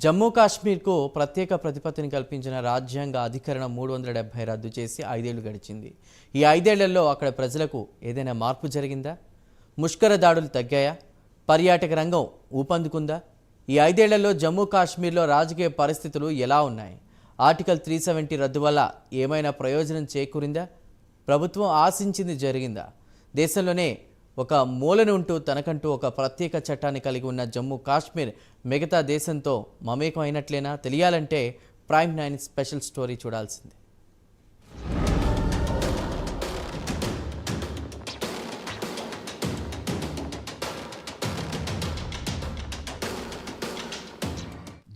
జమ్మూ కాశ్మీర్కు ప్రత్యేక ప్రతిపత్తిని కల్పించిన రాజ్యాంగ అధికరణం 370 రద్దు చేసి 5 ఏళ్లు గడిచింది. ఈ 5 ఏళ్లలో అక్కడ ప్రజలకు ఏదైనా మార్పు జరిగిందా? ముష్కర దాడులు తగ్గాయా? పర్యాటక రంగం ఊపందుకుందా? ఈ 5 ఏళ్లలో జమ్మూ కాశ్మీర్లో రాజకీయ పరిస్థితులు ఎలా ఉన్నాయి? ఆర్టికల్ 370 రద్దు వల్ల ఏమైనా ప్రయోజనం చేకూరిందా? ప్రభుత్వం ఆశించింది జరిగిందా? దేశంలోనే ఒక మూలన ఉంటూ తనకంటూ ఒక ప్రత్యేక చట్టాన్ని కలిగి ఉన్న జమ్మూ కాశ్మీర్ మిగతా దేశంతో మమేకం అయినట్లేనా? తెలియాలంటే ప్రైమ్ 9 స్పెషల్ స్టోరీ చూడాల్సిందే.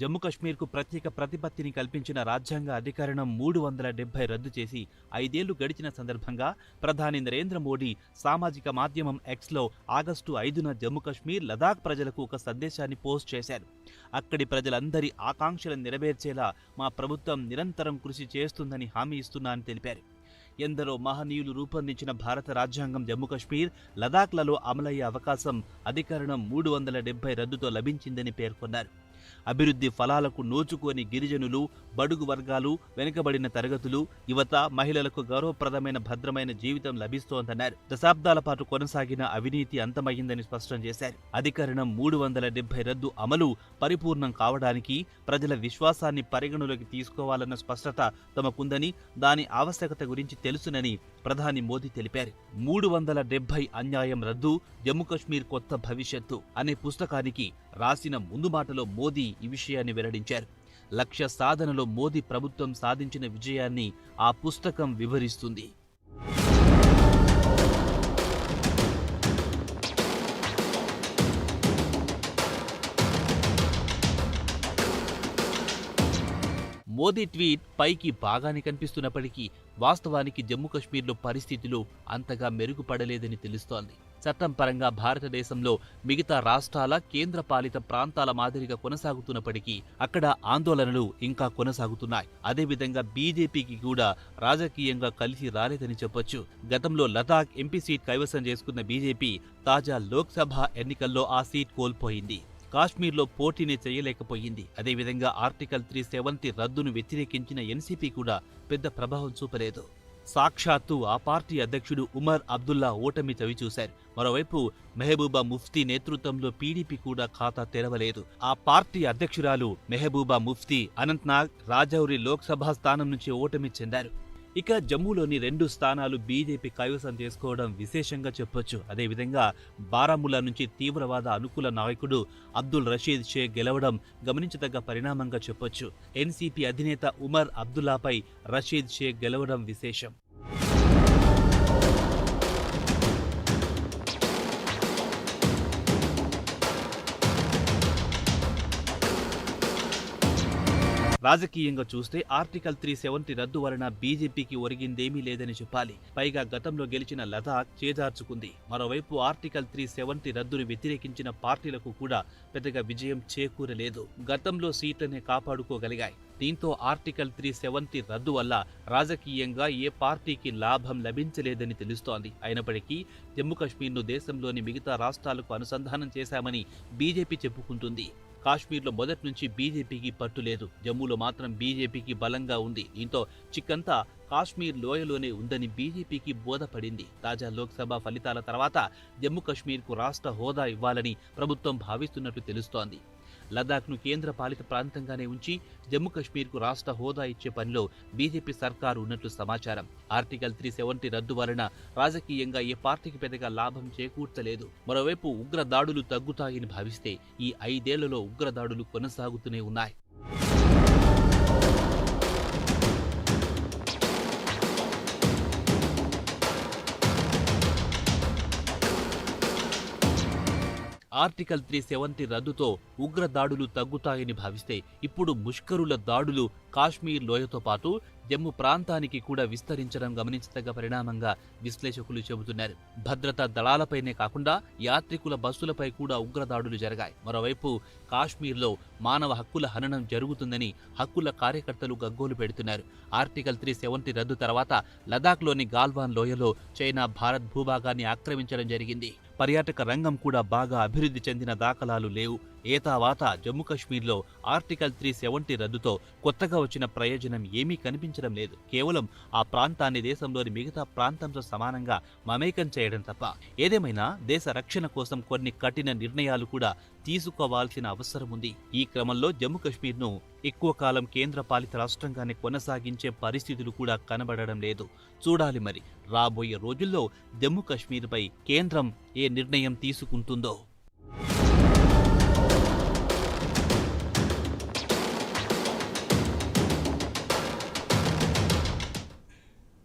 జమ్మూ కశ్మీర్కు ప్రత్యేక ప్రతిపత్తిని కల్పించిన రాజ్యాంగ అధికరణం 370 రద్దు చేసి 5 ఏళ్లు గడిచిన సందర్భంగా ప్రధాని నరేంద్ర మోడీ సామాజిక మాధ్యమం ఎక్స్లో ఆగస్టు 5న జమ్మూ కశ్మీర్, లదాఖ్ ప్రజలకు ఒక సందేశాన్ని పోస్ట్ చేశారు. అక్కడి ప్రజలందరి ఆకాంక్షలను నెరవేర్చేలా మా ప్రభుత్వం నిరంతరం కృషి చేస్తుందని హామీ ఇస్తున్నా అని తెలిపారు. ఎందరో మహనీయులు రూపొందించిన భారత రాజ్యాంగం జమ్మూ కశ్మీర్, లదాఖ్లలో అమలయ్యే అవకాశం అధికరణం 370 రద్దుతో లభించిందని పేర్కొన్నారు. అభివృద్ధి ఫలాలకు నోచుకోని గిరిజనులు, బడుగు వర్గాలు, వెనుకబడిన తరగతులు, యువత, మహిళలకు గౌరవప్రదమైన భద్రమైన జీవితం లభిస్తోందన్నారు. దశాబ్దాల పాటు కొనసాగిన అవినీతి అంతమయ్యిందని స్పష్టం చేశారు. అధికరణం 370 రద్దు అమలు పరిపూర్ణం కావడానికి ప్రజల విశ్వాసాన్ని పరిగణలోకి తీసుకోవాలన్న స్పష్టత తమకుందని, దాని ఆవశ్యకత గురించి తెలుసునని ప్రధాని మోదీ తెలిపారు. 370 అన్యాయం రద్దు, జమ్మూ కశ్మీర్ కొత్త భవిష్యత్తు అనే పుస్తకానికి రాసిన ముందు మాటలో మోదీ ఈ విషయాన్ని వెల్లడించారు. లక్ష్య సాధనలో మోదీ ప్రభుత్వం సాధించిన విజయాన్ని ఆ పుస్తకం వివరిస్తుంది. మోదీ ట్వీట్ పైకి బాగానే కనిపిస్తున్నప్పటికీ వాస్తవానికి జమ్మూ కశ్మీర్లో పరిస్థితులు అంతగా మెరుగుపడలేదని తెలుస్తోంది. చట్టం పరంగా భారతదేశంలో మిగతా రాష్ట్రాల, కేంద్రపాలిత ప్రాంతాల మాదిరిగా కొనసాగుతున్నప్పటికీ అక్కడ ఆందోళనలు ఇంకా కొనసాగుతున్నాయి. అదేవిధంగా బీజేపీకి కూడా రాజకీయంగా కలిసి రాలేదని చెప్పొచ్చు. గతంలో లదాఖ్ ఎంపీ సీట్ కైవసం చేసుకున్న బీజేపీ తాజా లోక్సభ ఎన్నికల్లో ఆ సీట్ కోల్పోయింది. కాశ్మీర్లో పోటీనే చేయలేకపోయింది. అదేవిధంగా ఆర్టికల్ 370 రద్దును వ్యతిరేకించిన ఎన్సీపీ కూడా పెద్ద ప్రభావం చూపలేదు. సాక్షాత్తు ఆ పార్టీ అధ్యక్షుడు ఉమర్ అబ్దుల్లా ఓటమి చవిచూశారు. మరోవైపు మెహబూబా ముఫ్తీ నేతృత్వంలో పీడీపీ కూడా ఖాతా తెరవలేదు. ఆ పార్టీ అధ్యక్షురాలు మెహబూబా ముఫ్తీ అనంతనాగ్, రాజౌరి లోక్సభ స్థానం నుంచి ఓటమి చెందారు. ఇక జమ్మూలోని 2 స్థానాలు బీజేపీ కైవసం చేసుకోవడం విశేషంగా చెప్పొచ్చు. అదేవిధంగా బారాముల్లా నుంచి తీవ్రవాద అనుకూల నాయకుడు అబ్దుల్ రషీద్ షేక్ గెలవడం గమనించదగ్గ పరిణామంగా చెప్పొచ్చు. ఎన్సీపీ అధినేత ఉమర్ అబ్దుల్లాపై రషీద్ షేక్ గెలవడం విశేషం. రాజకీయంగా చూస్తే ఆర్టికల్ 370 రద్దు వలన బీజేపీకి ఒరిగిందేమీ లేదని చెప్పాలి. పైగా గతంలో గెలిచిన లదాఖ్ చేజార్చుకుంది. మరోవైపు ఆర్టికల్ 370 రద్దును వ్యతిరేకించిన పార్టీలకు కూడా పెద్దగా విజయం చేకూరలేదు. గతంలో సీట్లనే కాపాడుకోగలిగాయి. దీంతో ఆర్టికల్ 370 రద్దు వల్ల రాజకీయంగా ఏ పార్టీకి లాభం లభించలేదని తెలుస్తోంది. అయినప్పటికీ జమ్మూ కశ్మీర్ను దేశంలోని మిగతా రాష్ట్రాలకు అనుసంధానం చేశామని బీజేపీ చెప్పుకుంటుంది. కాశ్మీర్లో మొదటి నుంచి బీజేపీకి పట్టులేదు. జమ్మూలో మాత్రం బీజేపీకి బలంగా ఉంది. దీంతో చిక్కంతా కాశ్మీర్ లోయలోనే ఉందని బీజేపీకి బోధపడింది. తాజా లోక్సభ ఫలితాల తర్వాత జమ్మూ కశ్మీర్కు రాష్ట్ర హోదా ఇవ్వాలని ప్రభుత్వం భావిస్తున్నట్లు తెలుస్తోంది. లదాఖ్ను కేంద్ర పాలిత ప్రాంతంగానే ఉంచి జమ్మూ కశ్మీర్కు రాష్ట్ర హోదా ఇచ్చే పనిలో బీజేపీ సర్కారు ఉన్నట్లు సమాచారం. ఆర్టికల్ 370 రద్దు వలన రాజకీయంగా ఏ పార్టీకి పెద్దగా లాభం చేకూర్చలేదు. మరోవైపు ఉగ్ర దాడులు తగ్గుతాయని భావిస్తే ఈ 5 ఏళ్లలో ఉగ్ర దాడులు కొనసాగుతూనే ఉన్నాయి. ఆర్టికల్ 370 రద్దుతో ఉగ్ర దాడులు తగ్గుతాయని భావిస్తే ఇప్పుడు ముష్కరుల దాడులు కాశ్మీర్ లోయతో పాటు జమ్మూ ప్రాంతానికి కూడా విస్తరించడం గమనించదగ్గ పరిణామంగా విశ్లేషకులు చెబుతున్నారు. భద్రతా దళాలపైనే కాకుండా యాత్రికుల బస్సులపై కూడా ఉగ్రదాడులు జరిగాయి. మరోవైపు కాశ్మీర్లో మానవ హక్కుల హననం జరుగుతుందని హక్కుల కార్యకర్తలు గగ్గోలు పెడుతున్నారు. ఆర్టికల్ 370 రద్దు తర్వాత లదాఖ్లోని గాల్వాన్ లోయలో చైనా భారత్ భూభాగాన్ని ఆక్రమించడం జరిగింది. పర్యాటక రంగం కూడా బాగా అభివృద్ధి చెందిన దాఖలాలు లేవు. ఏతావాత జమ్మూ కశ్మీర్లో ఆర్టికల్ 370 రద్దుతో కొత్తగా వచ్చిన ప్రయోజనం ఏమీ కనిపించడం లేదు. కేవలం ఆ ప్రాంతాన్ని దేశంలోని మిగతా ప్రాంతంతో సమానంగా మమేకం చేయడం తప్ప. ఏదేమైనా దేశ రక్షణ కోసం కొన్ని కఠిన నిర్ణయాలు కూడా తీసుకోవాల్సిన అవసరం ఉంది. ఈ క్రమంలో జమ్మూ కశ్మీర్ను ఎక్కువ కాలం కేంద్ర పాలిత రాష్ట్రంగానే కొనసాగించే పరిస్థితులు కూడా కనబడడం లేదు. చూడాలి మరి రాబోయే రోజుల్లో జమ్మూ కశ్మీర్పై కేంద్రం ఏ నిర్ణయం తీసుకుంటుందో.